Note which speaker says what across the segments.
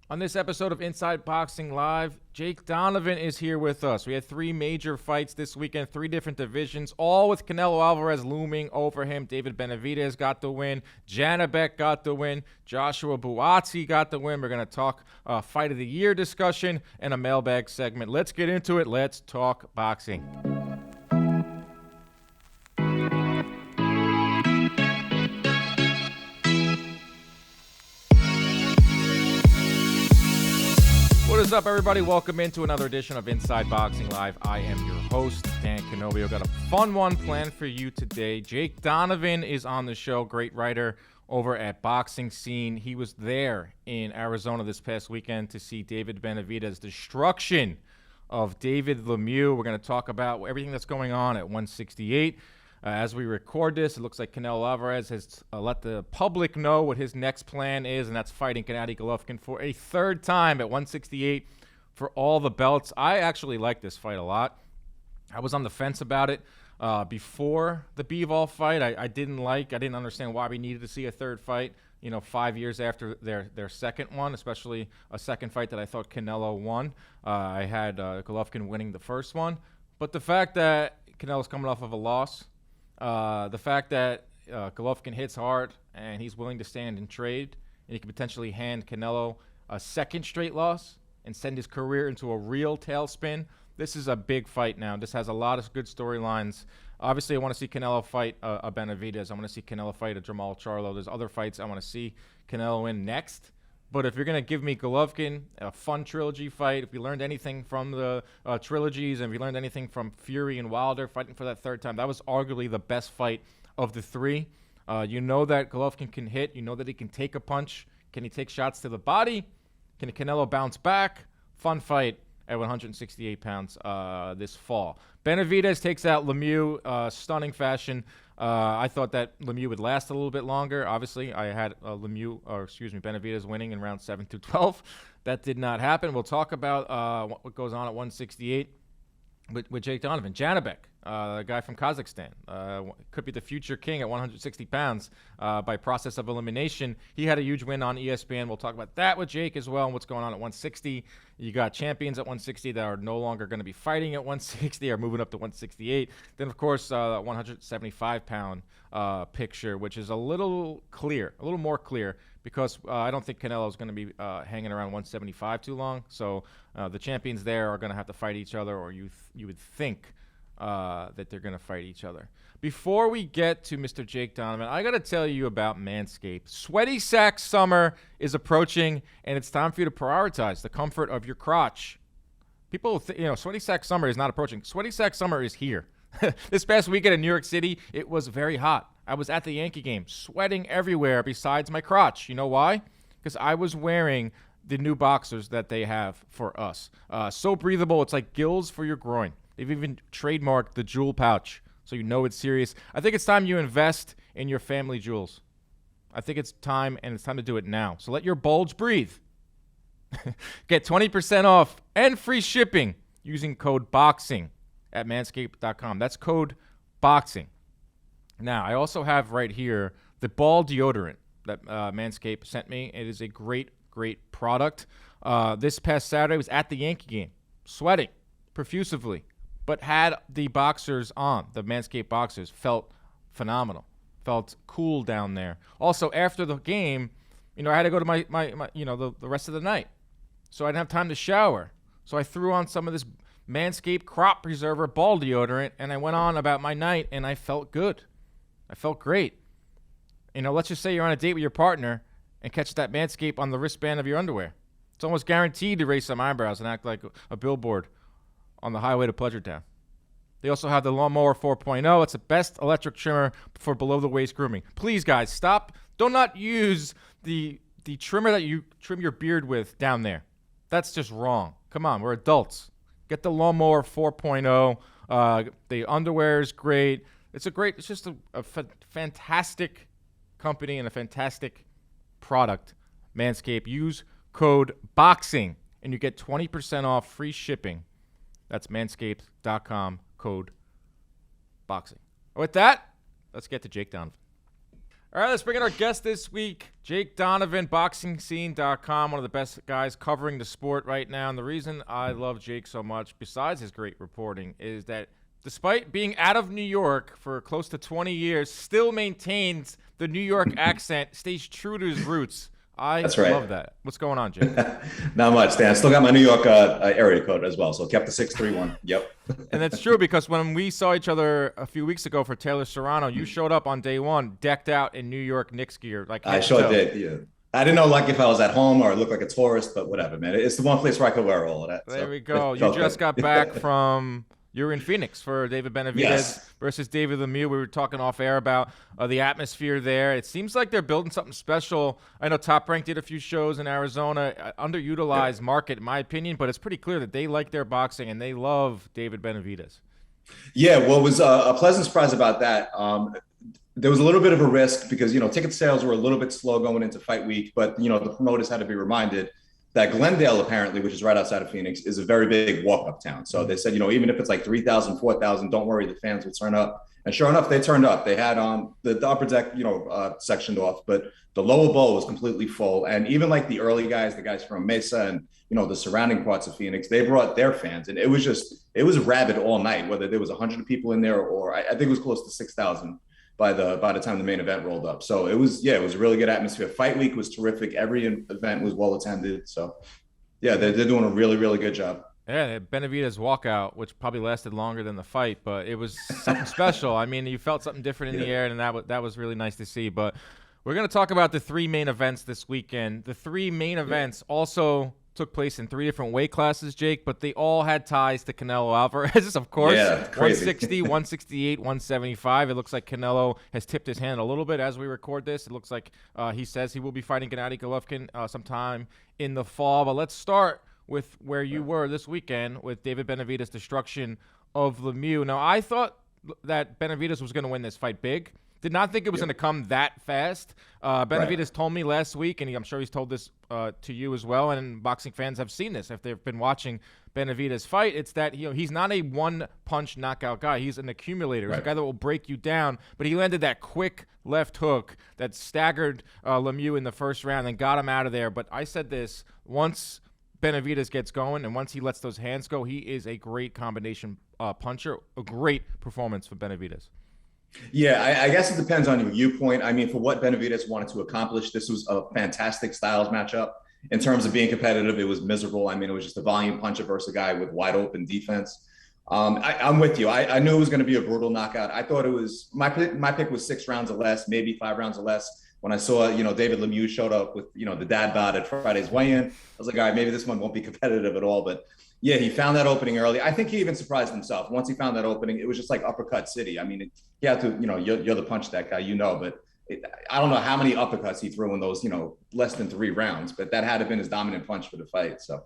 Speaker 1: On this episode of Inside Boxing Live, Jake Donovan is here with us. We had 3 major fights this weekend, 3 different divisions, all with Canelo Alvarez looming over him. David Benavidez got the win. Janobek got the win. Joshua Bawazi got the win. We're going to talk Fight of the Year discussion and a mailbag segment. Let's get into it. Let's talk boxing. What is up, everybody? Welcome into another edition of Inside Boxing Live. I am your host, Dan Canobio. Got a fun one planned for you today. Jake Donovan is on the show, great writer over at Boxing Scene. He was there in Arizona this past weekend to see David Benavidez' destruction of David Lemieux. We're going to talk about everything that's going on at 168. As we record this, it looks like Canelo Alvarez has let the public know what his next plan is, and that's fighting Gennady Golovkin for a third time at 168 for all the belts. I actually like this fight a lot. I was on the fence about it before the Bivol fight. I didn't understand why we needed to see a third fight, 5 years after their second one, especially a second fight that I thought Canelo won. I had Golovkin winning the first one. But the fact that Canelo's coming off of a loss, the fact that Golovkin hits hard and he's willing to stand and trade, and he could potentially hand Canelo a second straight loss and send his career into a real tailspin. This is a big fight now. This has a lot of good storylines. Obviously, I want to see Canelo fight a Benavidez. I want to see Canelo fight a Jermall Charlo. There's other fights I want to see Canelo in next. But if you're going to give me Golovkin, a fun trilogy fight, if we learned anything from the trilogies and if we learned anything from Fury and Wilder fighting for that third time, that was arguably the best fight of the 3. You know that Golovkin can hit. You know that he can take a punch. Can he take shots to the body? Can Canelo bounce back? Fun fight at 168 pounds this fall. Benavidez takes out Lemieux, stunning fashion. I thought that Lemieux would last a little bit longer. Obviously, I had Benavidez winning in round 7 to 12. That did not happen. We'll talk about what goes on at 168 with Jake Donovan. Janobek, the guy from Kazakhstan, could be the future king at 160 pounds by process of elimination. He had a huge win on ESPN. We'll talk about that with Jake as well and what's going on at 160. You got champions at 160 that are no longer going to be fighting at 160 or moving up to 168. Then, of course, 175-pound picture, which is a little more clear, because I don't think Canelo is going to be hanging around 175 too long. So the champions there are going to have to fight each other, or you would think that they're going to fight each other. Before we get to Mr. Jake Donovan, I got to tell you about Manscape. Sweaty sack summer is approaching, and it's time for you to prioritize the comfort of your crotch. People, sweaty sack summer is not approaching. Sweaty sack summer is here. This past weekend in New York City, it was very hot. I was at the Yankee game, sweating everywhere besides my crotch. You know why? Because I was wearing the new boxers that they have for us. So breathable, it's like gills for your groin. They've even trademarked the jewel pouch, so you know it's serious. I think it's time you invest in your family jewels. I think it's time, and it's time to do it now. So let your bulge breathe. Get 20% off and free shipping using code BOXING at manscape.com. That's code BOXING. Now, I also have right here the ball deodorant that Manscaped sent me. It is a great, great product. This past Saturday, I was at the Yankee game, sweating profusively, but had the boxers on. The Manscaped boxers felt phenomenal, felt cool down there. Also, after the game, I had to go to my the rest of the night, so I didn't have time to shower. So I threw on some of this Manscaped Crop Preserver ball deodorant, and I went on about my night, and I felt good. I felt great. Let's just say you're on a date with your partner and catch that Manscaped on the wristband of your underwear. It's almost guaranteed to raise some eyebrows and act like a billboard on the highway to Pleasure Town. They also have the Lawnmower 4.0. It's the best electric trimmer for below-the-waist grooming. Please, guys, stop. Do not use the trimmer that you trim your beard with down there. That's just wrong. Come on, we're adults. Get the Lawnmower 4.0. The underwear is great. It's just a fantastic company and a fantastic product. Manscaped. Use code BOXING and you get 20% off free shipping. That's manscaped.com, code BOXING. With that, let's get to Jake Donovan. All right, let's bring in our guest this week, Jake Donovan, BoxingScene.com, one of the best guys covering the sport right now. And the reason I love Jake so much, besides his great reporting, is that despite being out of New York for close to 20 years, still maintains the New York accent, stays true to his roots. That's right. Love that. What's going on, Jake?
Speaker 2: Not much, Dan. Still got my New York area code as well, so kept the 631. Yep.
Speaker 1: And that's true because when we saw each other a few weeks ago for Taylor Serrano, you showed up on day one decked out in New York Knicks gear.
Speaker 2: I sure did, yeah. I didn't know if I was at home or looked like a tourist, but whatever, man. It's the one place where I could wear all of that.
Speaker 1: There we go. You just got back from... You were in Phoenix for David Benavidez versus David Lemieux. We were talking off air about the atmosphere there. It seems like they're building something special. I know Top Rank did a few shows in Arizona, underutilized market in my opinion, but it's pretty clear that they like their boxing and they love David Benavidez.
Speaker 2: Yeah, well, it was a pleasant surprise about that. There was a little bit of a risk because, ticket sales were a little bit slow going into fight week, but, the promoters had to be reminded that Glendale, apparently, which is right outside of Phoenix, is a very big walk-up town. So they said, even if it's like 3,000, 4,000, don't worry, the fans will turn up. And sure enough, they turned up. They had the upper deck, sectioned off, but the lower bowl was completely full. And even like the early guys, the guys from Mesa and, the surrounding parts of Phoenix, they brought their fans. And it was rabid all night, whether there was 100 people in there or I think it was close to 6,000. By the time the main event rolled up. So it was a really good atmosphere. Fight week was terrific. Every event was well attended. So yeah, they're doing a really, really good job.
Speaker 1: Yeah, Benavidez walkout, which probably lasted longer than the fight, but it was something special. I mean, you felt something different in the air, and that was really nice to see. But we're going to talk about the three main events this weekend. The three main events also took place in three different weight classes, Jake, but they all had ties to Canelo Alvarez, of course.
Speaker 2: Yeah, crazy.
Speaker 1: 160, 168, 175. It looks like Canelo has tipped his hand a little bit as we record this. It looks like he says he will be fighting Gennady Golovkin sometime in the fall. But let's start with where you were this weekend with David Benavidez' destruction of Lemieux. Now, I thought that Benavidez was going to win this fight big. Did not think it was going to come that fast. Benavidez told me last week, and I'm sure he's told this to you as well, and boxing fans have seen this if they've been watching Benavidez fight. It's that he's not a one-punch knockout guy. He's an accumulator. He's a guy that will break you down. But he landed that quick left hook that staggered Lemieux in the first round and got him out of there. But I said this, once Benavidez gets going and once he lets those hands go, he is a great combination puncher. A great performance for Benavidez.
Speaker 2: Yeah, I guess it depends on your viewpoint. I mean, for what Benavidez wanted to accomplish, this was a fantastic styles matchup. In terms of being competitive, it was miserable. I mean, it was just a volume puncher versus a guy with wide open defense. I'm with you. I knew it was going to be a brutal knockout. I thought it was my pick was 6 rounds or less, maybe 5 rounds or less. When I saw, David Lemieux showed up with, the dad bod at Friday's weigh-in, I was like, all right, maybe this one won't be competitive at all. But yeah, he found that opening early. I think he even surprised himself. Once he found that opening, it was just like uppercut city. I mean, he had to, you're the punch that guy, but I don't know how many uppercuts he threw in those, less than 3 rounds, but that had to have been his dominant punch for the fight. So,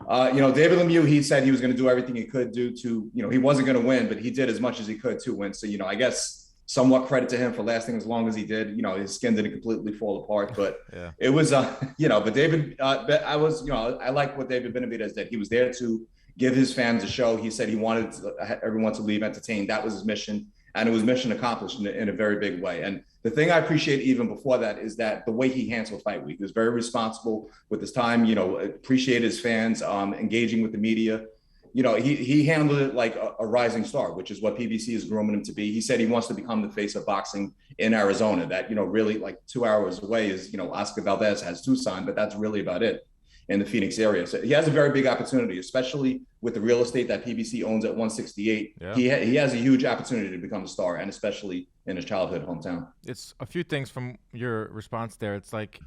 Speaker 2: David Lemieux, he said he was going to do everything he could do to, he wasn't going to win, but he did as much as he could to win. So, I guess somewhat credit to him for lasting as long as he did. His skin didn't completely fall apart, but it was, but David, I like what David Benavidez did. He was there to give his fans a show. He said he wanted everyone to leave entertained. That was his mission. And it was mission accomplished in a very big way. And the thing I appreciate even before that is that the way he handled fight week. He was very responsible with his time, appreciated his fans, engaging with the media. He handled it like a rising star, which is what PBC is grooming him to be. He said he wants to become the face of boxing in Arizona. That, really like 2 hours away is, Oscar Valdez has Tucson, but that's really about it in the Phoenix area. So he has a very big opportunity, especially with the real estate that PBC owns at 168. Yeah. He has a huge opportunity to become a star, and especially in his childhood hometown.
Speaker 1: It's a few things from your response there. It's like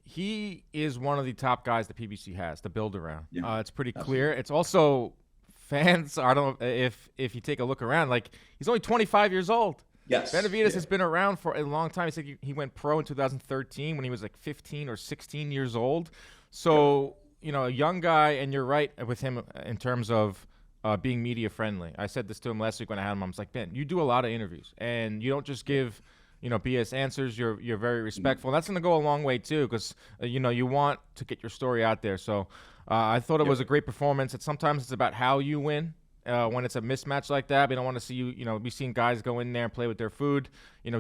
Speaker 1: he is one of the top guys that PBC has to build around. Yeah, it's pretty clear. It's also fans. I don't know if you take a look around, like he's only 25 years old.
Speaker 2: Yes.
Speaker 1: Benavidez has been around for a long time. He said he went pro in 2013 when he was like 15 or 16 years old. So, a young guy, and you're right with him in terms of being media friendly. I said this to him last week when I had him. I was like, Ben, you do a lot of interviews, and you don't just give, BS answers. You're very respectful. And that's going to go a long way, too, because, you want to get your story out there. So I thought it was a great performance. Sometimes it's about how you win, when it's a mismatch like that. We don't want to see we've seen guys go in there and play with their food,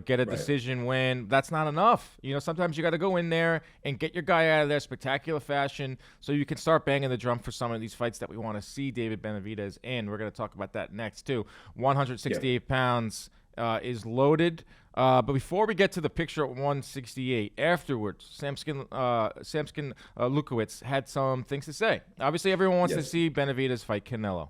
Speaker 1: get a decision win. That's not enough. Sometimes you got to go in there and get your guy out of there spectacular fashion so you can start banging the drum for some of these fights that we want to see David Benavidez in. We're going to talk about that next, too. 168 pounds is loaded. But before we get to the picture at 168, afterwards, Samson Lukowicz had some things to say. Obviously, everyone wants to see Benavidez fight Canelo.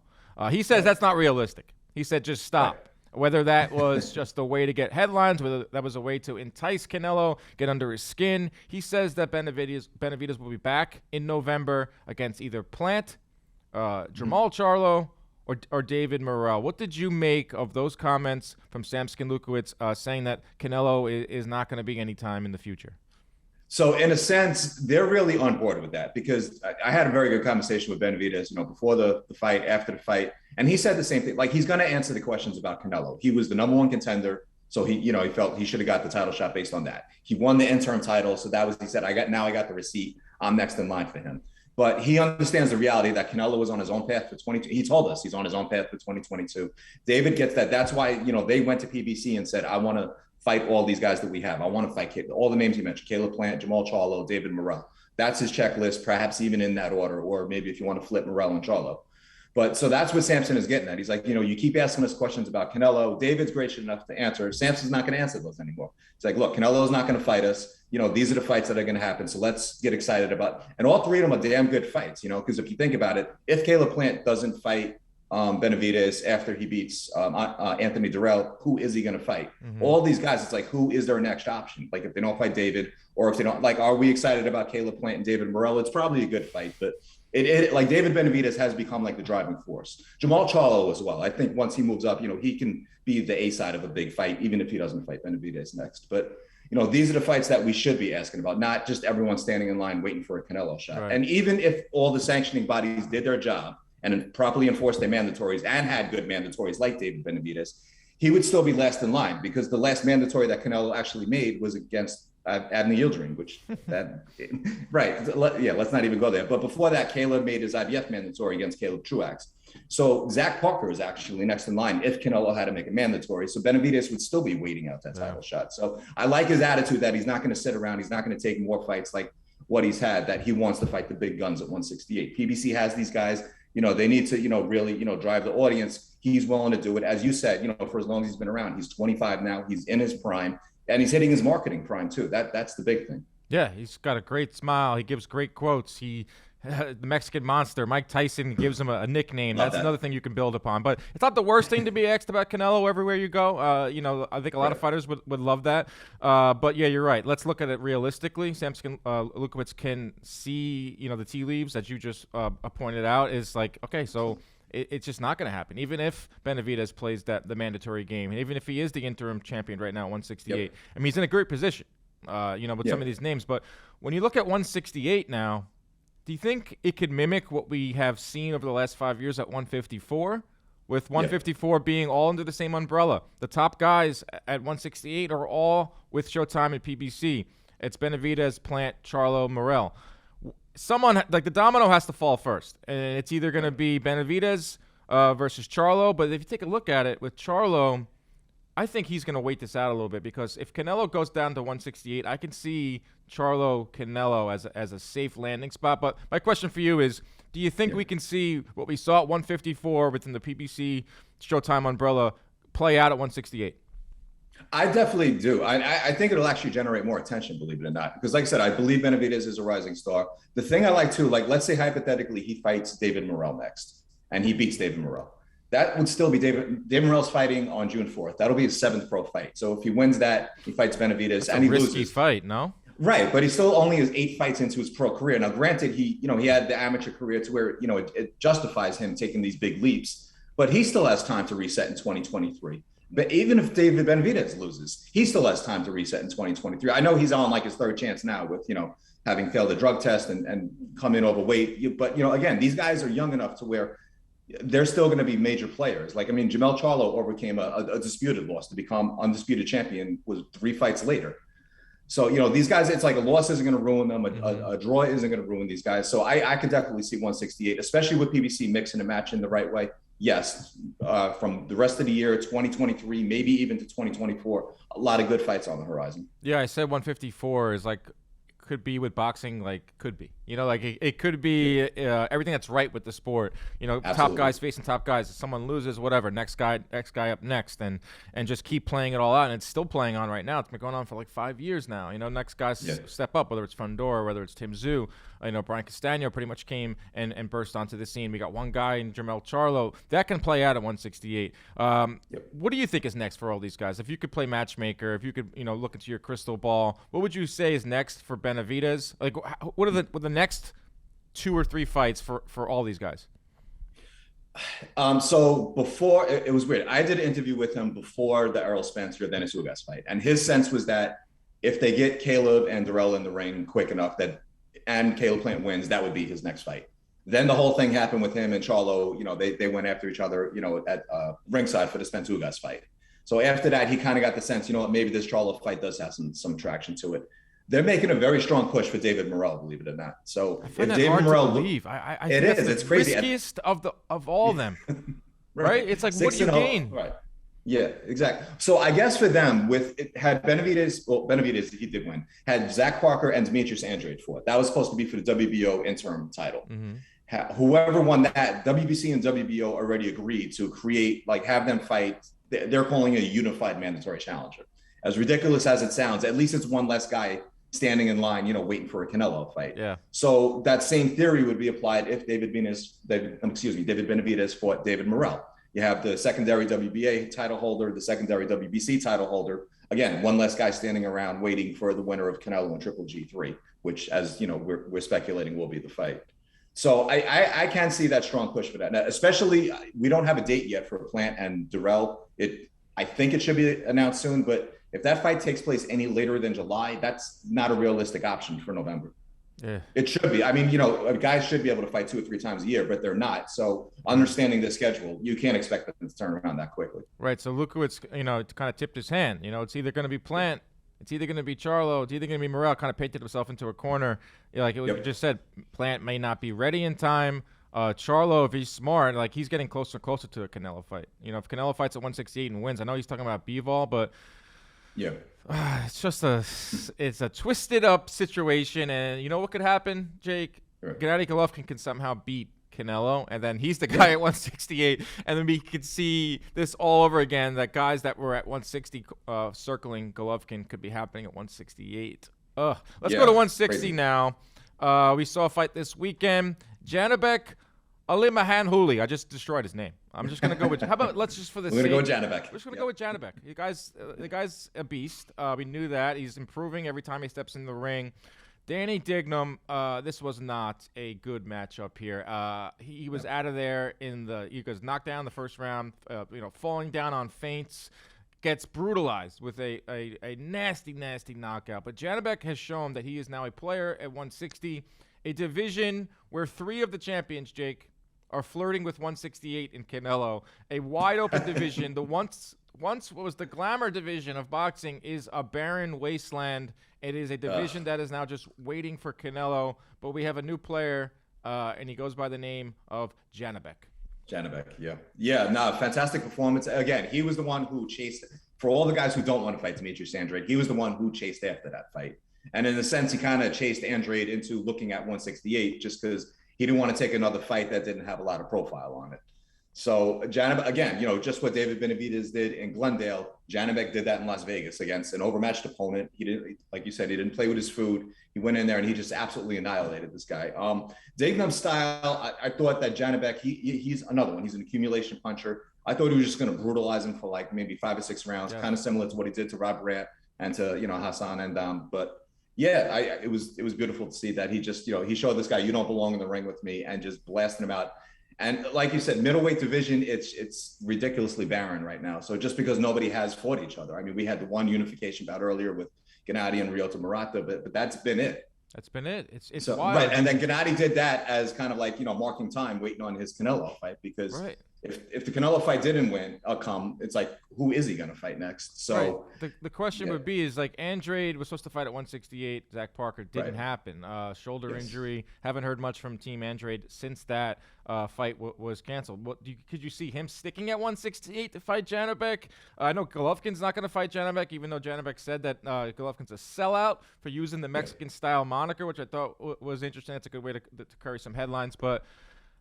Speaker 1: He says that's not realistic. He said just stop. Right. Whether that was just a way to get headlines, whether that was a way to entice Canelo, get under his skin. He says that Benavidez will be back in November against either Plant, Jermall Charlo, or David Morrell. What did you make of those comments from Samson Lukowicz saying that Canelo is not going to be anytime in the future?
Speaker 2: So in a sense, they're really on board with that because I had a very good conversation with Benavidez, before the fight, after the fight. And he said the same thing. Like, he's going to answer the questions about Canelo. He was the number one contender. So he felt he should have got the title shot based on that. He won the interim title. So he said, I got the receipt. I'm next in line for him. But he understands the reality that Canelo was on his own path for 2022. He told us he's on his own path for 2022. David gets that. That's why, they went to PBC and said, I want to fight all these guys that we have. I want to fight all the names you mentioned: Caleb Plant, Jermall Charlo, David Morrell. That's his checklist, perhaps even in that order, or maybe if you want to flip Morrell and Charlo. But so that's what Samson is getting at. He's like, you keep asking us questions about Canelo. David's gracious enough to answer. Samson's not going to answer those anymore. It's like, look, Canelo's not going to fight us. These are the fights that are going to happen. So let's get excited about. And all three of them are damn good fights, because if you think about it, if Caleb Plant doesn't fight Benavidez after he beats Anthony Durrell, who is he going to fight? Mm-hmm. All these guys, it's like, who is their next option? Like, if they don't fight David, or if they don't, like, are we excited about Caleb Plant and David Morrell? It's probably a good fight, but it like David Benavidez has become like the driving force. Jermall Charlo as well. I think once he moves up, he can be the A side of a big fight, even if he doesn't fight Benavidez next. But these are the fights that we should be asking about, not just everyone standing in line waiting for a Canelo shot. Right. And even if all the sanctioning bodies did their job and properly enforced their mandatories and had good mandatories like David Benavidez, he would still be last in line because the last mandatory that Canelo actually made was against Adney Yildirim, which right. Yeah, let's not even go there. But before that, Caleb made his IBF mandatory against Caleb Truax. So Zach Parker is actually next in line if Canelo had to make a mandatory. So Benavidez would still be waiting out that title shot. So I like his attitude that he's not going to sit around. He's not going to take more fights like what he's had, that he wants to fight the big guns at 168. PBC has these guys. They need to, really, drive the audience. He's willing to do it. As you said, for as long as he's been around. He's 25 now. He's in his prime. And he's hitting his marketing prime, too. That's the big thing.
Speaker 1: Yeah, he's got a great smile. He gives great quotes. The Mexican Monster, Mike Tyson gives him a nickname. That's another thing you can build upon. But it's not the worst thing to be asked about Canelo everywhere you go. I think a lot of fighters would love that. But, yeah, you're right. Let's look at it realistically. Samson Lukowicz can see, the tea leaves that you just pointed out is like, okay, so it's just not going to happen. Even if Benavidez plays the mandatory game, and even if he is the interim champion right now at 168, I mean, he's in a great position, with some of these names. But when you look at 168 now, do you think it could mimic what we have seen over the last 5 years at 154? With 154 being all under the same umbrella. The top guys at 168 are all with Showtime and PBC. It's Benavidez, Plant, Charlo, Morrell. Someone, like the domino has to fall first. And it's either going to be Benavidez versus Charlo. But if you take a look at it, with Charlo, I think he's going to wait this out a little bit because if Canelo goes down to 168, I can see Charlo-Canelo as a safe landing spot. But my question for you is, do you think we can see what we saw at 154 within the PBC Showtime umbrella play out at 168?
Speaker 2: I definitely do. I think it'll actually generate more attention, believe it or not. Because like I said, I believe Benavidez is a rising star. The thing I like too, like let's say hypothetically he fights David Morrell next and he beats David Morrell. That would still be David Morrell's fighting on June 4th. That'll be his 7th pro fight. So if he wins that, he fights Benavidez and he loses.
Speaker 1: Risky fight, no?
Speaker 2: Right, but he still only has 8 fights into his pro career. Now, granted, he had the amateur career to where, it justifies him taking these big leaps, but he still has time to reset in 2023. But even if David Benavidez loses, he still has time to reset in 2023. I know he's on like his 3rd chance now with, having failed a drug test and come in overweight. But, again, these guys are young enough to where they're still going to be major players. Like, I mean, Jermall Charlo overcame a disputed loss to become undisputed champion was 3 fights later. So, these guys, it's like a loss isn't going to ruin them. A draw isn't going to ruin these guys. So I could definitely see 168, especially with PBC mixing and matching the right way. yes, from the rest of the year, 2023, maybe even to 2024, a lot of good fights on the horizon.
Speaker 1: Yeah, I said 154 is like could be with boxing, like could be. Like it could be everything that's right with the sport.
Speaker 2: Absolutely.
Speaker 1: Top guys facing top guys. If someone loses, whatever, next guy up next, and just keep playing it all out. And it's still playing on right now. It's been going on for like 5 years now. Next guys step up, whether it's Fundora, whether it's Tim Tszyu. Brian Castano pretty much came and burst onto the scene. We got one guy in Jermall Charlo that can play out at 168. What do you think is next for all these guys? If you could play matchmaker, if you could, look into your crystal ball, what would you say is next for Benavidez? Like, what are the next 2 or 3 fights for all these guys?
Speaker 2: So before, it was weird. I did an interview with him before the Errol Spence Dennis Ugas fight, and his sense was that if they get Caleb and Darrell in the ring quick enough, and Caleb Plant wins, that would be his next fight. Then the whole thing happened with him and Charlo. They went after each other, at ringside for the Spence Ugas fight. So after that, he kind of got the sense, maybe this Charlo fight does have some traction to it. They're making a very strong push for David Morrell, believe it or not. So
Speaker 1: I find that David hard Morrell, to believe. I
Speaker 2: it
Speaker 1: think
Speaker 2: is. It's crazy.
Speaker 1: Riskiest of all of them, right? It's like, what do you gain?
Speaker 2: Right. Yeah, exactly. So I guess for them, had Benavidez, he did win, had Zach Parker and Demetrius Andrade fought. That was supposed to be for the WBO interim title. Mm-hmm. Whoever won that, WBC and WBO already agreed to have them fight. They're calling it a unified mandatory challenger. As ridiculous as it sounds, at least it's one less guy standing in line, waiting for a Canelo fight.
Speaker 1: Yeah.
Speaker 2: So that same theory would be applied if David Benavidez fought David Morrell. You have the secondary WBA title holder, the secondary WBC title holder. Again, one less guy standing around waiting for the winner of Canelo and Triple G3, which, as we're speculating will be the fight. So I can see that strong push for that. Now, especially, we don't have a date yet for Plant and Darrell. I think it should be announced soon, but if that fight takes place any later than July, that's not a realistic option for November. Yeah. It should be. I mean, guys should be able to fight 2 or 3 times a year, but they're not. So understanding the schedule, you can't expect them to turn around that quickly.
Speaker 1: Right. So Lukowitz, kind of tipped his hand. It's either going to be Plant, it's either going to be Charlo, it's either going to be Morrell. Kind of painted himself into a corner. You just said, Plant may not be ready in time. Charlo, if he's smart, he's getting closer and closer to a Canelo fight. If Canelo fights at 168 and wins, I know he's talking about B-Vol, but
Speaker 2: yeah,
Speaker 1: it's just it's a twisted up situation, and what could happen, Jake? Sure. Gennady Golovkin can somehow beat Canelo, and then he's the guy at 168, and then we could see this all over again. That guys that were at 160 circling Golovkin could be happening at 168. Let's go to 160 crazy. Now. We saw a fight this weekend. Janobek Alimahan Houli. I just destroyed his name. I'm just going to go with – how about let's just for this –
Speaker 2: We're going to go with Janobek.
Speaker 1: We're just going to go with Janobek. The guy's a beast. We knew that. He's improving every time he steps in the ring. Danny Dignum, this was not a good matchup here. He was out of there he goes knocked down the first round, falling down on feints, gets brutalized with a nasty, nasty knockout. But Janobek has shown that he is now a player at 160, a division where 3 of the champions, Jake, are flirting with 168 in Canelo, a wide-open division. The once what was the glamour division of boxing is a barren wasteland. It is a division that is now just waiting for Canelo, but we have a new player, and he goes by the name of Janobek.
Speaker 2: Fantastic performance. Again, he was the one who chased, for all the guys who don't want to fight Demetrius Andrade, he was the one who chased after that fight. And in a sense, he kind of chased Andrade into looking at 168 just because he didn't want to take another fight that didn't have a lot of profile on it. So Janobek, again, just what David Benavidez did in Glendale, Janobek did that in Las Vegas against an overmatched opponent. He didn't, like you said, he didn't play with his food. He went in there and he just absolutely annihilated this guy. Dignum's style, I thought that Janobek, he's another one. He's an accumulation puncher. I thought he was just going to brutalize him for maybe 5 or 6 rounds, kind of similar to what he did to Rob Grant and to Hassan and but. Yeah, it was beautiful to see that he just, he showed this guy, you don't belong in the ring with me, and just blasting him out. And like you said, middleweight division, it's ridiculously barren right now. So just because nobody has fought each other, I mean, we had the one unification bout earlier with Gennady and Ryota Murata, but that's been it.
Speaker 1: That's been it. It's
Speaker 2: so,
Speaker 1: wild.
Speaker 2: Right, and then Gennady did that as kind of marking time, waiting on his Canelo fight because if the Canelo fight didn't come, it's like, who is he going to fight next? So
Speaker 1: the question would be is like Andrade was supposed to fight at 168. Zach Parker didn't happen. Shoulder injury. Haven't heard much from Team Andrade since that fight was canceled. Could you see him sticking at 168 to fight Janobek? I know Golovkin's not going to fight Janobek, even though Janobek said that Golovkin's a sellout for using the Mexican style moniker, which I thought was interesting. That's a good way to carry some headlines, but.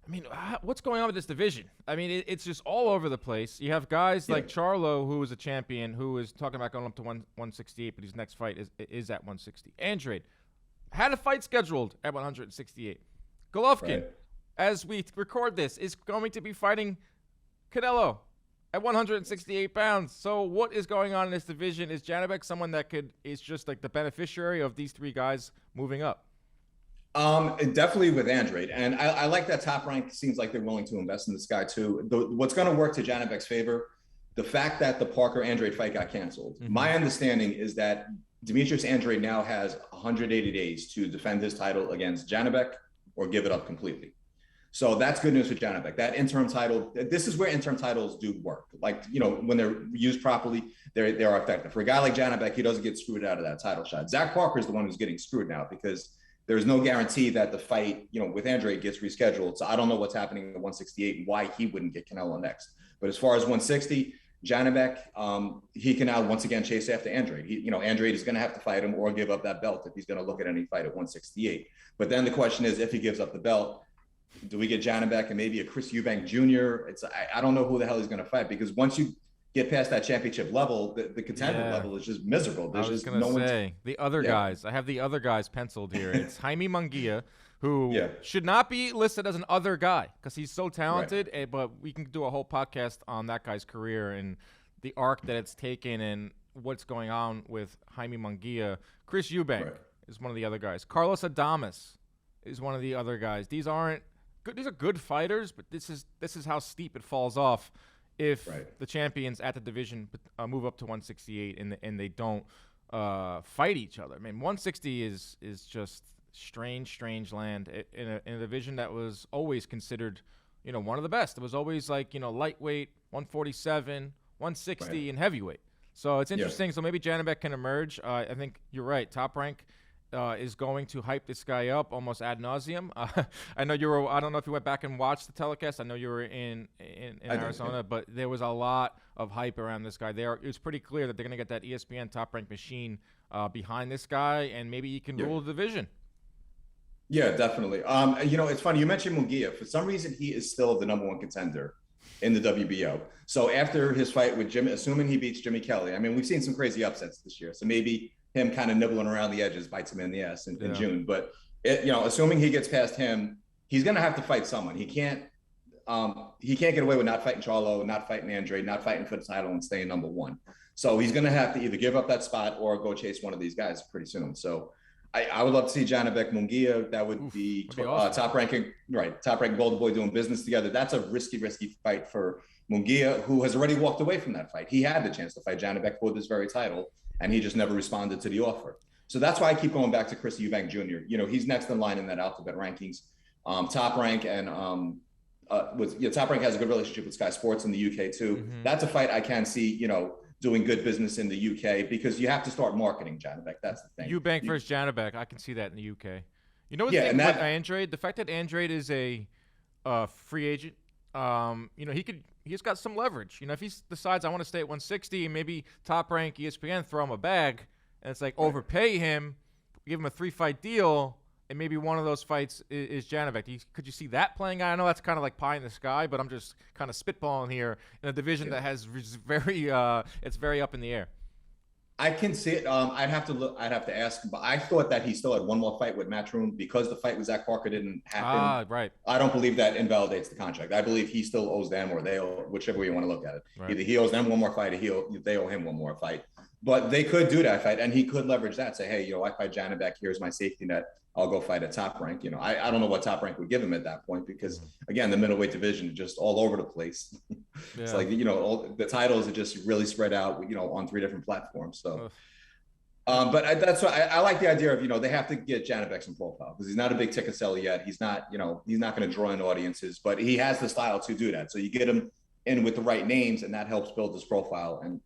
Speaker 1: I mean, what's going on with this division? I mean, it's just all over the place. You have guys like Charlo, who is a champion, who is talking about going up to 168, but his next fight is at 160. Andrade had a fight scheduled at 168. Golovkin, as we record this, is going to be fighting Canelo at 168 pounds. So what is going on in this division? Is Janobek someone that is just like the beneficiary of these three guys moving up?
Speaker 2: Definitely with Andrade. And I like that Top Rank seems like they're willing to invest in this guy too. What's going to work to Janobek's favor, the fact that the Parker Andrade fight got canceled. Mm-hmm. My understanding is that Demetrius Andrade now has 180 days to defend his title against Janobek or give it up completely. So that's good news for Janobek. That interim title, this is where interim titles do work. Like, when they're used properly, they are effective. For a guy like Janobek, he doesn't get screwed out of that title shot. Zach Parker is the one who's getting screwed now because there's no guarantee that the fight, with Andrade gets rescheduled. So I don't know what's happening at 168 and why he wouldn't get Canelo next. But as far as 160, Janobek, he can now once again chase after Andrade. Andrade is going to have to fight him or give up that belt if he's going to look at any fight at 168. But then the question is, if he gives up the belt, do we get Janobek and maybe a Chris Eubank Jr.? I don't know who the hell he's going to fight because once you get past that championship level, the contender level is just miserable. There's just no one.
Speaker 1: The other guys. I have the other guys penciled here. It's Jaime Mungia, who should not be listed as an other guy because he's so talented. But we can do a whole podcast on that guy's career and the arc that it's taken and what's going on with Jaime Mungia. Chris Eubank is one of the other guys. Carlos Adames is one of the other guys. These aren't good. These are good fighters, but this is how steep it falls off. If the champions at the division move up to 168 and they don't fight each other. I mean, 160 is just strange land in a division that was always considered, one of the best. It was always like, lightweight, 147, 160, and heavyweight. So it's interesting. So maybe Janobek can emerge. I think you're right. Top Rank is going to hype this guy up almost ad nauseum. I know I don't know if you went back and watched the telecast. I know you were in Arizona, but there was a lot of hype around this guy. It was pretty clear that they're going to get that ESPN Top Rank machine behind this guy, and maybe he can rule the division.
Speaker 2: Yeah, definitely. It's funny. You mentioned Mungia. For some reason, he is still the number one contender in the WBO. So after his fight with Jimmy, assuming he beats Jimmy Kelly, I mean, we've seen some crazy upsets this year. So maybe him kind of nibbling around the edges bites him in the ass in June. But, assuming he gets past him, he's going to have to fight someone. He can't get away with not fighting Charlo, not fighting Andrade, not fighting for the title and staying number one. So he's going to have to either give up that spot or go chase one of these guys pretty soon. So I would love to see Janobek Mungia. That would be awesome. Top ranking Golden Boy doing business together. That's a risky fight for Mungia, who has already walked away from that fight. He had the chance to fight Janobek for this very title, and he just never responded to the offer. So that's why I keep going back to Chris Eubank Jr. He's next in line in that alphabet rankings. Top Rank and Top Rank has a good relationship with Sky Sports in the UK too. Mm-hmm. That's a fight I can see, doing good business in the UK because you have to start marketing Janobek. That's the thing.
Speaker 1: Eubank versus Janobek, I can see that in the UK. You know what's the thing with Andrade? The fact that Andrade is a free agent, he's got some leverage. If he decides I want to stay at 160 and maybe Top Rank, ESPN throw him a bag and it's like overpay him, give him a 3-fight deal, and maybe one of those fights is Janobek. Could you see that playing out? I know that's kind of like pie in the sky, but I'm just kind of spitballing here in a division that has it's very up in the air.
Speaker 2: I can see it. I'd have to ask, but I thought that he still had one more fight with Matchroom because the fight with Zach Parker didn't happen.
Speaker 1: Right.
Speaker 2: I don't believe that invalidates the contract. I believe he still owes them, or they owe, whichever way you want to look at it. Right. Either he owes them one more fight, or they owe him one more fight. But they could do that fight, and he could leverage that. Say, hey, I fight Janobek. Here's my safety net. I'll go fight at Top Rank. I don't know what Top Rank would give him at that point because, again, the middleweight division is just all over the place. It's like, all the titles are just really spread out, on 3 different platforms. So That's why I like the idea of, they have to get Janobek some profile because he's not a big ticket seller yet. He's not going to draw in audiences, but he has the style to do that. So you get him in with the right names, and that helps build his profile. And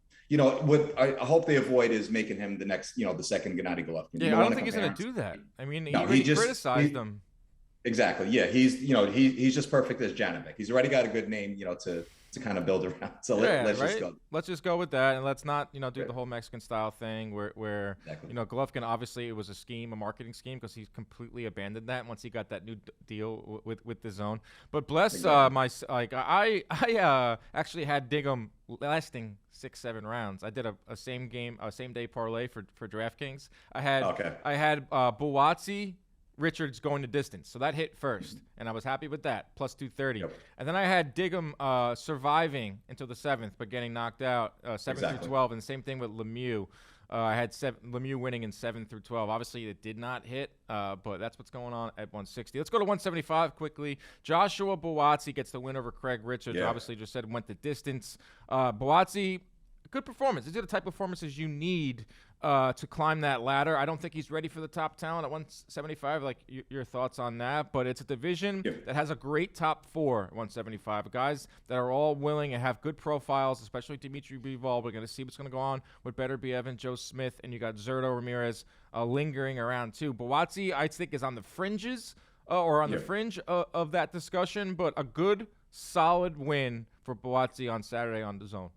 Speaker 2: what I hope they avoid is making him the next, the second Gennady Golovkin.
Speaker 1: Yeah, I don't think he's going to do that. I mean, he criticized him.
Speaker 2: Exactly. Yeah, he's just perfect as Janobek. He's already got a good name, to kind of build around. So let's just go.
Speaker 1: Let's just go with that, and let's not, do the whole Mexican style thing where
Speaker 2: exactly.
Speaker 1: Golovkin, obviously it was a marketing scheme, because he's completely abandoned that once he got that new deal with the zone. But bless exactly. I actually had Digum lasting 6-7 rounds. I did a same day parlay for DraftKings. I had Bawazi Richards going to distance, so that hit first, and I was happy with that, plus 230. Yep. And then I had Digum surviving until the 7th, but getting knocked out 7 through 12, and the same thing with Lemieux. I had Lemieux winning in 7 through 12. Obviously, it did not hit, but that's what's going on at 160. Let's go to 175 quickly. Joshua Bawazi gets the win over Craig Richards. Yeah. Obviously, just said went the distance. Bawazi, good performance. These are the type of performances you need to climb that ladder. I don't think he's ready for the top talent at 175. Like, your thoughts on that? But it's a division that has a great top 4 at 175. Guys that are all willing and have good profiles, especially Dimitri Bivol. We're going to see what's going to go on with Better Biev, Joe Smith, and you got Zurdo Ramirez lingering around too. Bawazi, I think, is on the fringes or on the fringe of that discussion, but a good, solid win for Bawazi on Saturday on the zone.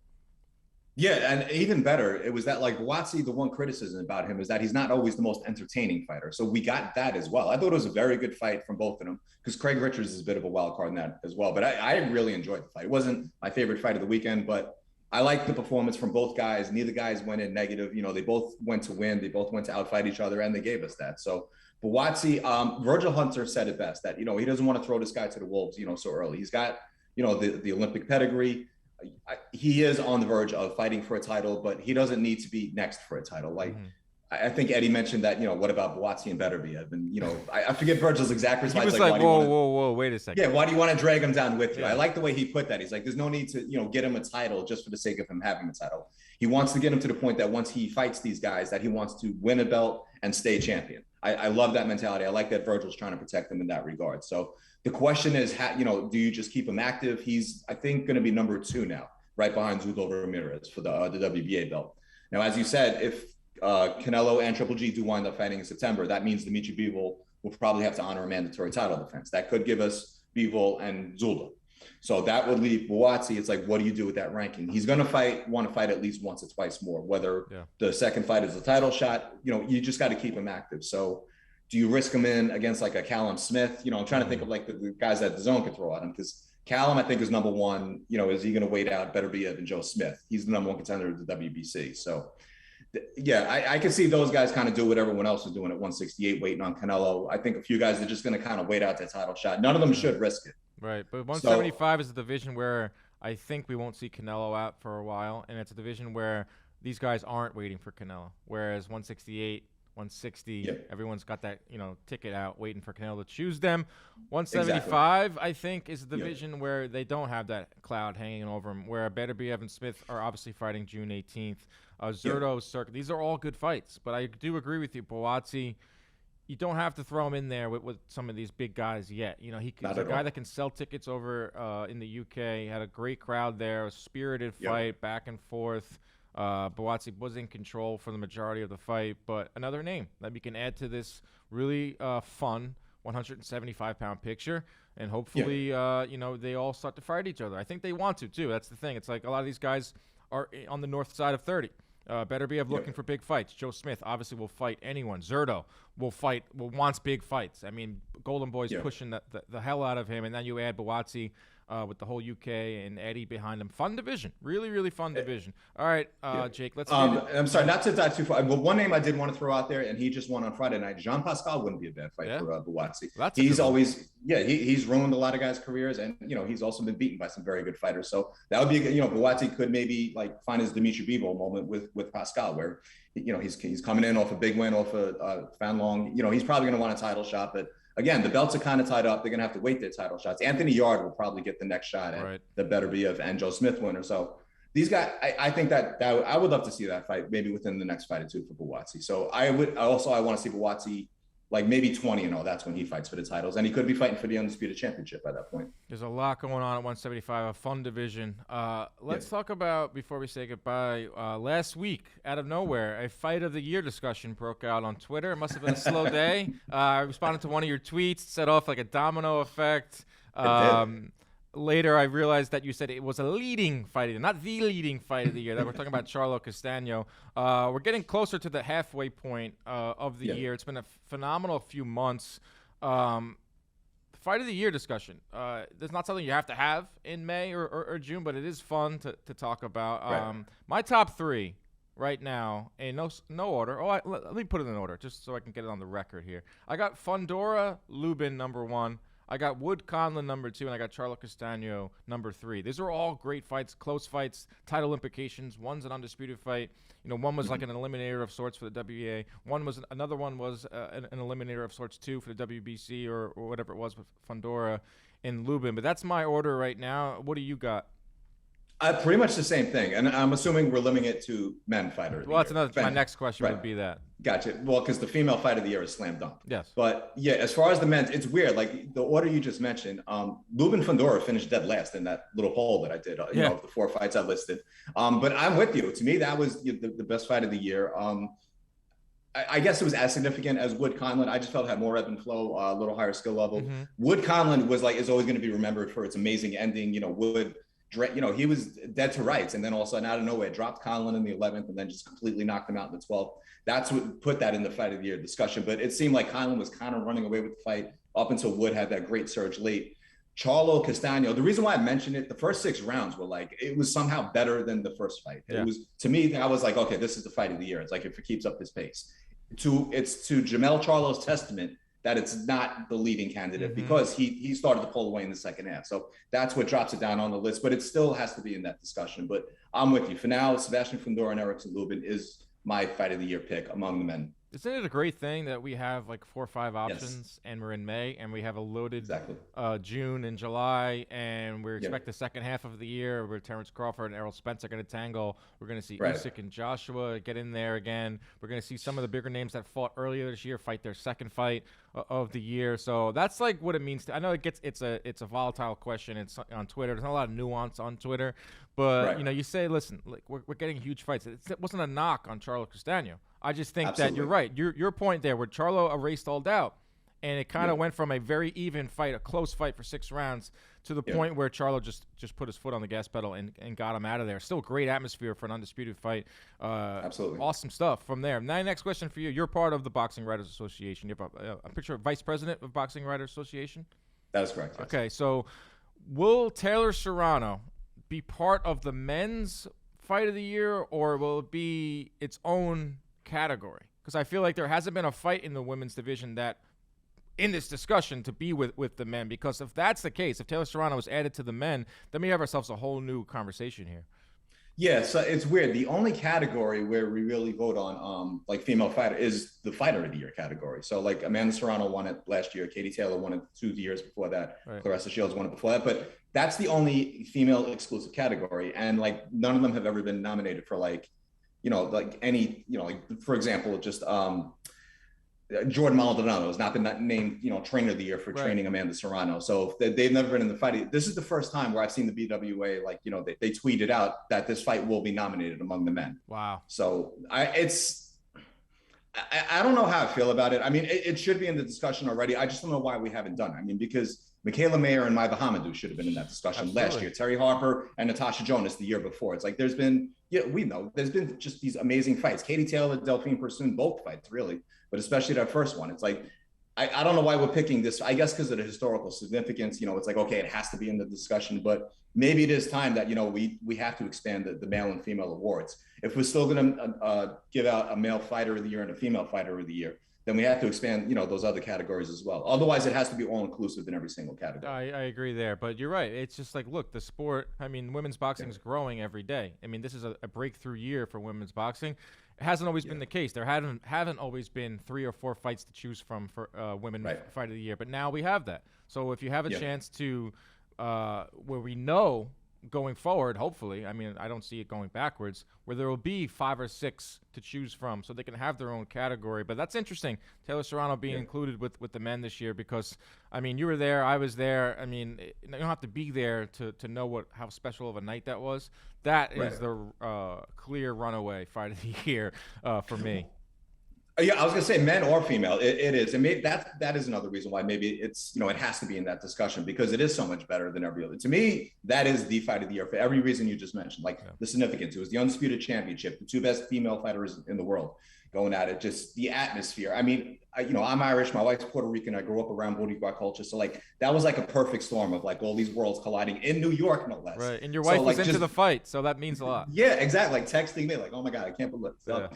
Speaker 2: Yeah, and even better, it was that, like, Bawazi, the one criticism about him is that he's not always the most entertaining fighter. So we got that as well. I thought it was a very good fight from both of them, because Craig Richards is a bit of a wild card in that as well. But I really enjoyed the fight. It wasn't my favorite fight of the weekend, but I liked the performance from both guys. Neither guys went in negative. They both went to win. They both went to outfight each other, and they gave us that. So Bawazi, Virgil Hunter said it best, that, he doesn't want to throw this guy to the wolves, so early. He's got, the Olympic pedigree. He is on the verge of fighting for a title, but he doesn't need to be next for a title. Like, I think Eddie mentioned that, what about Bawazi and Better Biev? And, I forget Virgil's exact response.
Speaker 1: He was like, whoa, wait a second.
Speaker 2: Yeah, why do you want to drag him down with you? I like the way he put that. He's like, there's no need to, get him a title just for the sake of him having a title. He wants to get him to the point that once he fights these guys, that he wants to win a belt and stay champion. I love that mentality. I like that Virgil's trying to protect him in that regard. So the question is, do you just keep him active? He's, I think, going to be number 2 now, right behind Zurdo Ramirez for the WBA belt. Now, as you said, if Canelo and Triple G do wind up fighting in September, that means Dimitri Bivol will probably have to honor a mandatory title defense. That could give us Bivol and Zurdo. So that would leave Bawazi. It's like, what do you do with that ranking? He's going to want to fight at least once or twice more, whether the second fight is a title shot. You just got to keep him active. So do you risk him in against like a Callum Smith? I'm trying to think of like the guys that the zone could throw at him, because Callum, I think, is number 1. Is he going to wait out Better Biev and Joe Smith? He's the number 1 contender of the WBC. So, I can see those guys kind of do what everyone else is doing at 168, waiting on Canelo. I think a few guys are just going to kind of wait out their title shot. None of them should risk it.
Speaker 1: Right, but 175 is a division where I think we won't see Canelo out for a while, and it's a division where these guys aren't waiting for Canelo, whereas 168, 160, everyone's got that, ticket out waiting for Canelo to choose them. 175, I think, is a division where they don't have that cloud hanging over them, where Better Biev and Smith are obviously fighting June 18th. Zurdo, Circuit, these are all good fights, but I do agree with you, Bawazi. You don't have to throw him in there with some of these big guys yet. He's a guy that can sell tickets over in the UK. He had a great crowd there, a spirited fight, back and forth. Bawazi was in control for the majority of the fight, but another name that we can add to this really fun 175-pound picture, and hopefully, they all start to fight each other. I think they want to, too. That's the thing. It's like a lot of these guys are on the north side of 30. Better Biev looking for big fights. Joe Smith obviously will fight anyone. Zurdo wants big fights. I mean, Golden Boy's pushing the hell out of him, and then you add Bawazi with the whole UK and Eddie behind him. Fun division. Really, really fun division. All right, Jake, let's
Speaker 2: I'm sorry, not to dive too far. But one name I did want to throw out there, and he just won on Friday night. Jean Pascal wouldn't be a bad fight for Bawazi. He's always, he's ruined a lot of guys' careers, and, he's also been beaten by some very good fighters. So that would be, Bawazi could maybe like find his Dimitri Bivol moment with Pascal, where, he's coming in off a big win off a Fan Long. He's probably going to want a title shot, but again, the belts are kind of tied up. They're going to have to wait their title shots. Anthony Yard will probably get the next shot at the Better Biev and Joe Smith winner. So these guys, I think that I would love to see that fight maybe within the next fight or two for Bawazi. So I want to see Bawazi like maybe 20-0. That's when he fights for the titles, and he could be fighting for the undisputed championship by that point.
Speaker 1: There's a lot going on at 175, a fun division. Let's talk about, before we say goodbye, last week, out of nowhere, a fight of the year discussion broke out on Twitter. It must have been a slow day. I responded to one of your tweets, set off like a domino effect. Later, I realized that you said it was a leading fight of the year, not the leading fight of the year. That we're talking about Charlo Castaño. We're getting closer to the halfway point of the year. It's been a phenomenal few months. Fight of the year discussion. There's not something you have to have in May or June, but it is fun to talk about.
Speaker 2: Right.
Speaker 1: My top three right now, in no order. Let me put it in order just so I can get it on the record here. I got Fundora Lubin number 1. I got Wood Conlon number 2, and I got Charlo Castaño number 3. These are all great fights, close fights, title implications. One's an undisputed fight. One was like an eliminator of sorts for the WBA. Another one was an eliminator of sorts too for the WBC or whatever it was with Fundora and Lubin. But that's my order right now. What do you got?
Speaker 2: Pretty much the same thing, and I'm assuming we're limiting it to men fighters.
Speaker 1: Well, that's my next question would be that.
Speaker 2: Gotcha. Well, because the female fight of the year is slam dunk.
Speaker 1: Yes.
Speaker 2: But yeah, as far as the men's, it's weird. Like the order you just mentioned, Lubin Fundora finished dead last in that little poll that I did. Of the 4 fights I listed. But I'm with you. To me, that was the best fight of the year. I guess it was as significant as Wood Conlon. I just felt it had more ebb and flow, a little higher skill level. Mm-hmm. Wood Conlon is always going to be remembered for its amazing ending. Wood. He was dead to rights, and then all of a sudden, out of nowhere, dropped Conlon in the 11th, and then just completely knocked him out in the 12th. That's what put that in the fight of the year discussion. But it seemed like Conlon was kind of running away with the fight up until Wood had that great surge late. Charlo Castaño. The reason why I mentioned it, the first 6 rounds were like it was somehow better than the first fight. Yeah. It was, to me, I was like, okay, this is the fight of the year. It's like if it keeps up this pace. It's to Jermall Charlo's testament that it's not the leading candidate because he started to pull away in the second half. So that's what drops it down on the list, but it still has to be in that discussion. But I'm with you. For now, Sebastian Fundora and Erickson Lubin is my fight of the year pick among the men.
Speaker 1: Isn't it a great thing that we have like 4 or 5 options and we're in May and we have a loaded June and July and we expect the second half of the year where Terrence Crawford and Errol Spence are going to tangle. We're going to see Usyk and Joshua get in there again. We're going to see some of the bigger names that fought earlier this year fight their second fight of the year. So that's like what it means. I know it's a volatile question. It's on Twitter. There's not a lot of nuance on Twitter, but you say, listen, like we're getting huge fights. It wasn't a knock on Charlo Castaño. I just think that you're right. Your point there where Charlo erased all doubt, and it kind of went from a very even fight, a close fight for 6 rounds, to the point where Charlo just put his foot on the gas pedal and got him out of there. Still great atmosphere for an undisputed fight.
Speaker 2: Absolutely.
Speaker 1: Awesome stuff from there. Now, next question for you. You're part of the Boxing Writers Association. You have a picture of Vice President of Boxing Writers Association?
Speaker 2: That is correct. Yes.
Speaker 1: Okay, so will Taylor Serrano be part of the men's fight of the year, or will it be its own category? Because I feel like there hasn't been a fight in the women's division that in this discussion to be with the men, because if that's the case, if Taylor Serrano is added to the men, then we have ourselves a whole new conversation here.
Speaker 2: Yeah, so it's weird. The only category where we really vote on like female fighter is the fighter of the year category. So like Amanda Serrano won it last year, Katie Taylor won it 2 years before that, Clarissa Shields won it before that, but that's the only female exclusive category, and like none of them have ever been nominated for like like any, like for example, just Jordan Maldonado has not been named, trainer of the year for training Amanda Serrano. So they've never been in the fight. This is the first time where I've seen the BWA, like, they tweeted out that this fight will be nominated among the men.
Speaker 1: Wow.
Speaker 2: So I don't know how I feel about it. I mean, it should be in the discussion already. I just don't know why we haven't done it. I mean, because Michaela Mayer and Maiva Hamadou should have been in that discussion last year. Terry Harper and Natasha Jonas the year before. It's like there's been, we know there's been just these amazing fights. Katie Taylor, Delphine Pursoon, both fights really, but especially that first one. It's like, I don't know why we're picking this. I guess because of the historical significance, it's like, okay, it has to be in the discussion, but maybe it is time that, we have to expand the male and female awards. If we're still going to give out a male fighter of the year and a female fighter of the year, then we have to expand, those other categories as well. Otherwise, it has to be all-inclusive in every single category.
Speaker 1: I agree there, but you're right. It's just like, look, the sport, I mean, women's boxing is growing every day. I mean, this is a breakthrough year for women's boxing. It hasn't always been the case. There haven't always been 3 or 4 fights to choose from for women fight of the year, but now we have that. So if you have a chance to, where we know going forward, hopefully, I mean, I don't see it going backwards, where there will be 5 or 6 to choose from so they can have their own category. But that's interesting, Taylor Serrano being included with the men this year, because, I mean, you were there, I was there. I mean, you don't have to be there to know how special of a night that was. That is the clear runaway fight of the year for me.
Speaker 2: Yeah, I was gonna say men or female. It is, and maybe that is another reason why maybe it's it has to be in that discussion, because it is so much better than every other. To me, that is the fight of the year for every reason you just mentioned. Like the significance, it was the undisputed championship, the 2 best female fighters in the world going at it, just the atmosphere. I mean, I'm Irish, my wife's Puerto Rican, I grew up around Boricua culture, so like that was like a perfect storm of like all these worlds colliding in New York, no less.
Speaker 1: Right, and your wife was into the fight, so that means a lot.
Speaker 2: Yeah, exactly. Like texting me, like, "Oh my God, I can't believe it." So,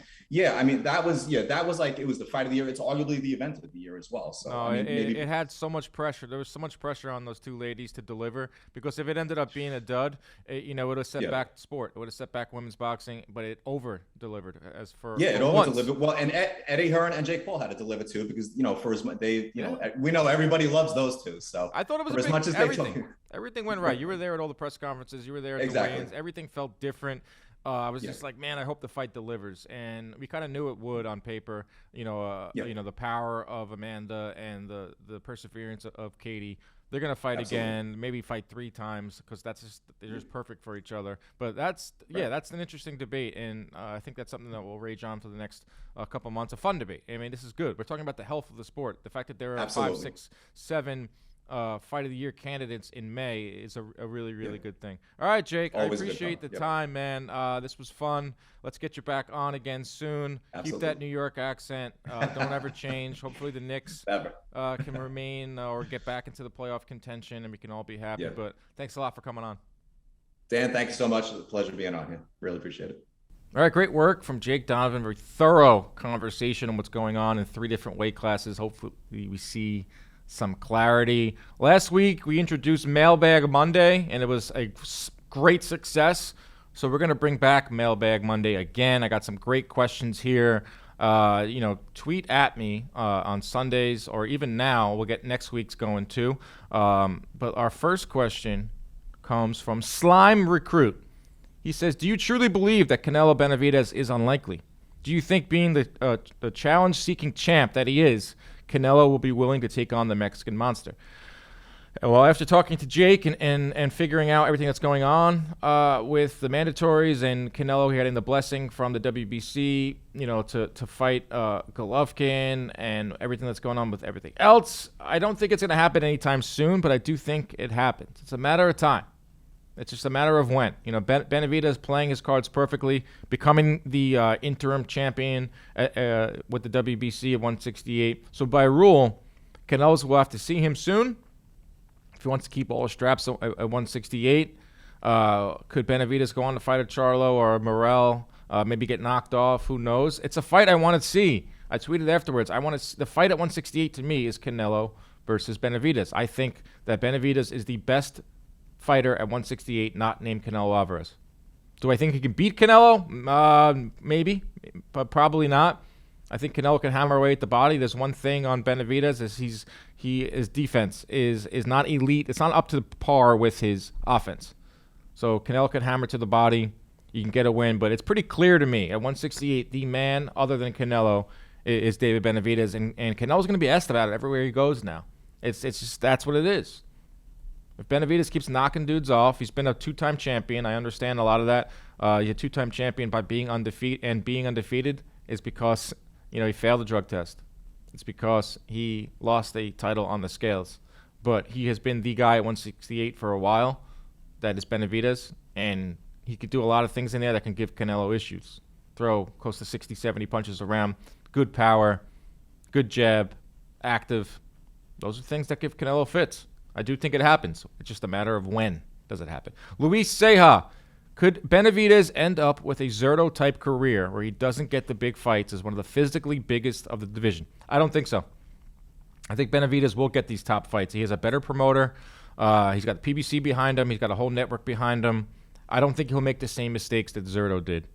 Speaker 2: I mean, that was like it was the fight of the year. It's arguably the event of the year as well. So
Speaker 1: I mean, it had so much pressure. There was so much pressure on those 2 ladies to deliver, because if it ended up being a dud, it would have set back sport. It would have set back women's boxing, but it over delivered as for
Speaker 2: it over delivered. Well, and Eddie Hearn and Jake Paul had to deliver too, because for as much we know everybody loves those 2. So
Speaker 1: I thought it was
Speaker 2: as much as
Speaker 1: everything went right. You were there at all the press conferences. You were there at the weigh-ins. Everything felt different. I was just like, man, I hope the fight delivers, and we kind of knew it would on paper. The power of Amanda and the perseverance of Katie. They're gonna fight again, maybe fight 3 times, because they're just perfect for each other. But that's an interesting debate, and I think that's something that will rage on for the next couple months. A fun debate. I mean, this is good. We're talking about the health of the sport. The fact that there are 5, 6, 7 fight of the year candidates in May is a really, really good thing. All right, Jake,
Speaker 2: Always
Speaker 1: I appreciate the time, man. This was fun. Let's get you back on again soon. Keep that New York accent. Don't ever change. Hopefully the Knicks can remain or get back into the playoff contention, and we can all be happy. But thanks a lot for coming on.
Speaker 2: Dan, thank you so much. It's a pleasure being on here. Really appreciate it.
Speaker 1: All right, great work from Jake Donovan. Very thorough conversation on what's going on in 3 different weight classes. Hopefully we see some clarity. Last week, we introduced Mailbag Monday, and it was a great success. So we're going to bring back Mailbag Monday again. I got some great questions here. Tweet at me on Sundays, or even now. We'll get next week's going too. But our first question comes from Slime Recruit. He says, do you truly believe that Canelo Benavidez is unlikely? Do you think, being the challenge-seeking champ that he is, Canelo will be willing to take on the Mexican monster? Well, after talking to Jake and figuring out everything that's going on with the mandatories and Canelo getting the blessing from the WBC, to fight Golovkin and everything that's going on with everything else, I don't think it's going to happen anytime soon, but I do think it happens. It's a matter of time. It's just a matter of when. Benavidez playing his cards perfectly, becoming the interim champion with the WBC at 168. So by rule, Canelo's will have to see him soon if he wants to keep all his straps at 168. Could Benavidez go on to fight a Charlo or a Morel, maybe get knocked off? Who knows? It's a fight I want to see. I tweeted afterwards. The fight at 168 to me is Canelo versus Benavidez. I think that Benavidez is the best fighter at 168, not named Canelo Alvarez. Do I think he can beat Canelo? Maybe, but probably not. I think Canelo can hammer away at the body. There's one thing on Benavidez is his defense is not elite. It's not up to par with his offense. So Canelo can hammer to the body. You can get a win, but it's pretty clear to me at 168, the man other than Canelo is David Benavidez, and Canelo's going to be asked about it everywhere he goes now. It's just, that's what it is. If Benavidez keeps knocking dudes off, he's been a 2-time champion. I understand a lot of that. He's a 2-time champion by being undefeated, and being undefeated is because he failed the drug test. It's because he lost a title on the scales. But he has been the guy at 168 for a while. That is Benavidez, and he could do a lot of things in there that can give Canelo issues. Throw close to 60, 70 punches around. Good power, good jab, active. Those are things that give Canelo fits. I do think it happens. It's just a matter of when does it happen. Luis Ceja, could Benavidez end up with a Zerto-type career where he doesn't get the big fights as one of the physically biggest of the division? I don't think so. I think Benavidez will get these top fights. He has a better promoter. He's got the PBC behind him. He's got a whole network behind him. I don't think he'll make the same mistakes that Zerto did.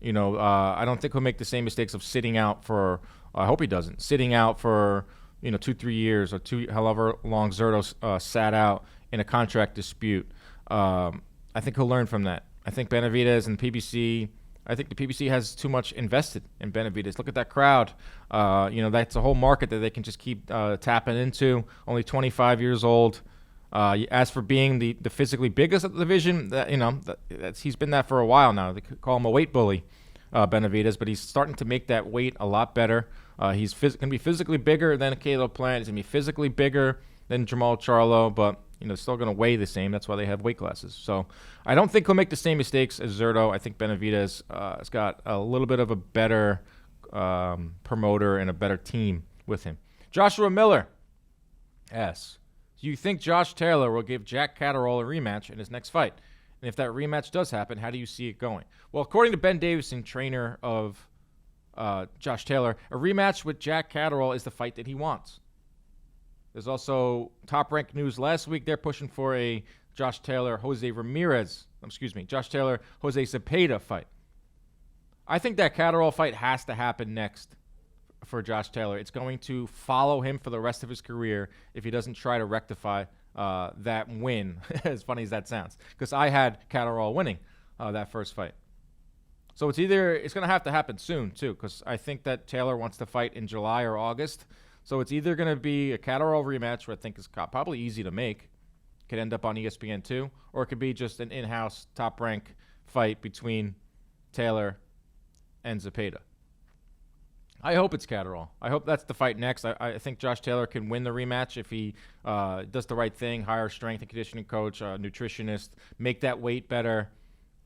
Speaker 1: I don't think he'll make the same mistakes of sitting out for, I hope he doesn't, sitting out for 2-3 years or however long Zerto sat out in a contract dispute. I think he'll learn from that. I think Benavidez and PBC. I think the PBC has too much invested in Benavidez. Look at that crowd. That's a whole market that they can just keep tapping into. Only 25 years old. As for being the physically biggest of the division, he's been that for a while now. They could call him a weight bully, Benavidez, but he's starting to make that weight a lot better. He's going to be physically bigger than Caleb Plant. He's going to be physically bigger than Jermall Charlo, but still going to weigh the same. That's why they have weight classes. So I don't think he'll make the same mistakes as Zurdo. I think Benavidez has got a little bit of a better promoter and a better team with him. Joshua Miller asks, do you think Josh Taylor will give Jack Catterall a rematch in his next fight? And if that rematch does happen, how do you see it going? Well, according to Ben Davison, trainer of Josh Taylor, a rematch with Jack Catterall is the fight that he wants. There's also Top Rank News last week. They're pushing for a Josh Taylor, Jose Zepeda fight. I think that Catterall fight has to happen next for Josh Taylor. It's going to follow him for the rest of his career if he doesn't try to rectify that win, as funny as that sounds, because I had Catterall winning that first fight. So it's going to have to happen soon, too, because I think that Taylor wants to fight in July or August. So it's either going to be a Catterall rematch, which I think is probably easy to make, could end up on ESPN 2, or it could be just an in-house top-rank fight between Taylor and Zepeda. I hope it's Catterall. I hope that's the fight next. I think Josh Taylor can win the rematch if he does the right thing, hire a strength and conditioning coach, a nutritionist, make that weight better.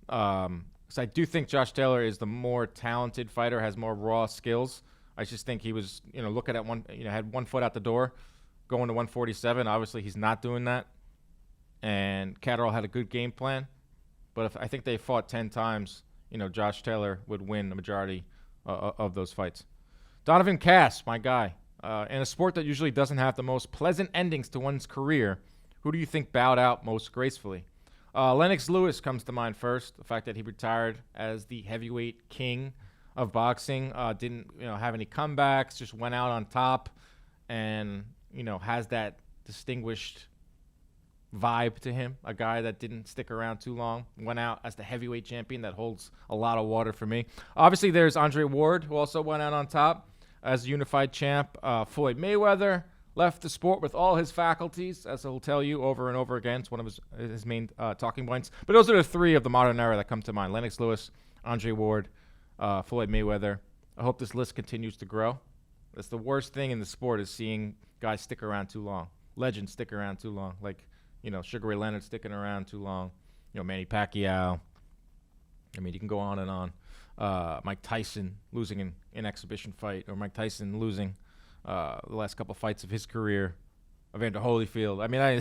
Speaker 1: Because I do think Josh Taylor is the more talented fighter, has more raw skills. I just think he was, looking at had one foot out the door, going to 147. Obviously, he's not doing that. And Catterall had a good game plan. But if I think they fought 10 times, Josh Taylor would win the majority of those fights. Donovan Cass, my guy. In a sport that usually doesn't have the most pleasant endings to one's career, who do you think bowed out most gracefully? Lennox Lewis comes to mind first. The fact that he retired as the heavyweight king of boxing, didn't have any comebacks, just went out on top, and has that distinguished vibe to him. A guy that didn't stick around too long, went out as the heavyweight champion. That holds a lot of water for me. Obviously, there's Andre Ward, who also went out on top as unified champ. Floyd Mayweather left the sport with all his faculties, as he'll tell you over and over again. It's one of his main talking points. But those are the three of the modern era that come to mind: Lennox Lewis, Andre Ward, Floyd Mayweather. I hope this list continues to grow. That's the worst thing in the sport, is seeing guys stick around too long. Legends stick around too long. Like, Sugar Ray Leonard sticking around too long. Manny Pacquiao. I mean, you can go on and on. Mike Tyson losing an exhibition fight, or Mike Tyson losing the last couple fights of his career. Evander Holyfield. I mean, I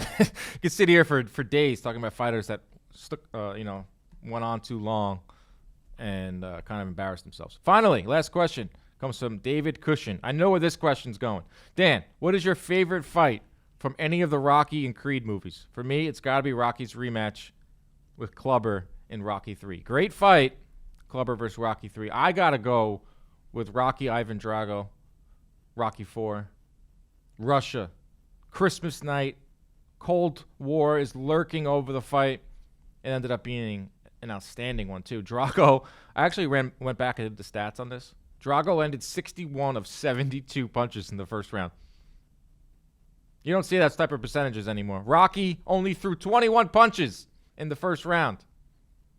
Speaker 1: could sit here for days talking about fighters that stuck, went on too long and kind of embarrassed themselves. Finally, last question comes from David Cushion. I know where this question's going. Dan, what is your favorite fight from any of the Rocky and Creed movies? For me, it's got to be Rocky's rematch with Clubber in Rocky 3. Great fight, Clubber versus Rocky 3. I got to go with Rocky Ivan Drago, Rocky 4, Russia, Christmas night, Cold War is lurking over the fight. It ended up being an outstanding one, too. Drago, I actually went back and did the stats on this. Drago landed 61 of 72 punches in the first round. You don't see that type of percentages anymore. Rocky only threw 21 punches in the first round.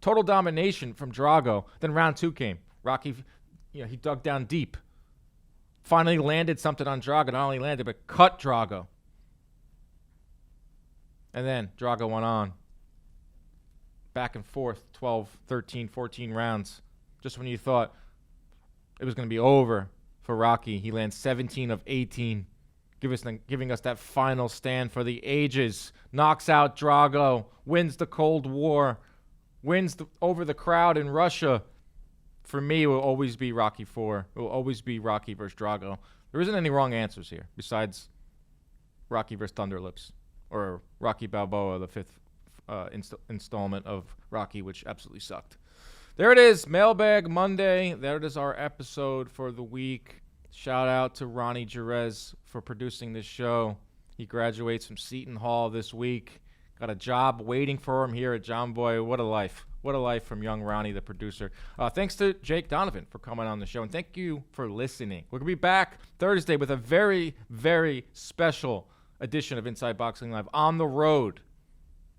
Speaker 1: Total domination from Drago. Then round 2 came. Rocky, he dug down deep. Finally landed something on Drago. Not only landed, but cut Drago. And then Drago went on. Back and forth, 12, 13, 14 rounds. Just when you thought it was going to be over for Rocky, he lands 17 of 18, giving us that final stand for the ages. Knocks out Drago, wins the Cold War, wins over the crowd in Russia. For me, it will always be Rocky 4. It will always be Rocky versus Drago. There isn't any wrong answers here besides Rocky versus Thunderlips or Rocky Balboa, the fifth installment of Rocky, which absolutely sucked. There it is, Mailbag Monday. There it is, our episode for the week. Shout out to Ronnie Jerez for producing this show. He graduates from Seton Hall this week. Got a job waiting for him here at John Boy. What a life. What a life from young Ronnie, the producer. Thanks to Jake Donovan for coming on the show, and thank you for listening. We're going to be back Thursday with a very, very special edition of Inside Boxing Live on the road.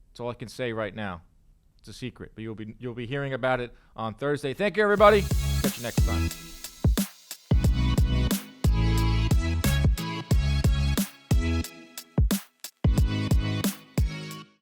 Speaker 1: That's all I can say right now. It's a secret, but you'll be hearing about it on Thursday. Thank you, everybody. Catch you next time.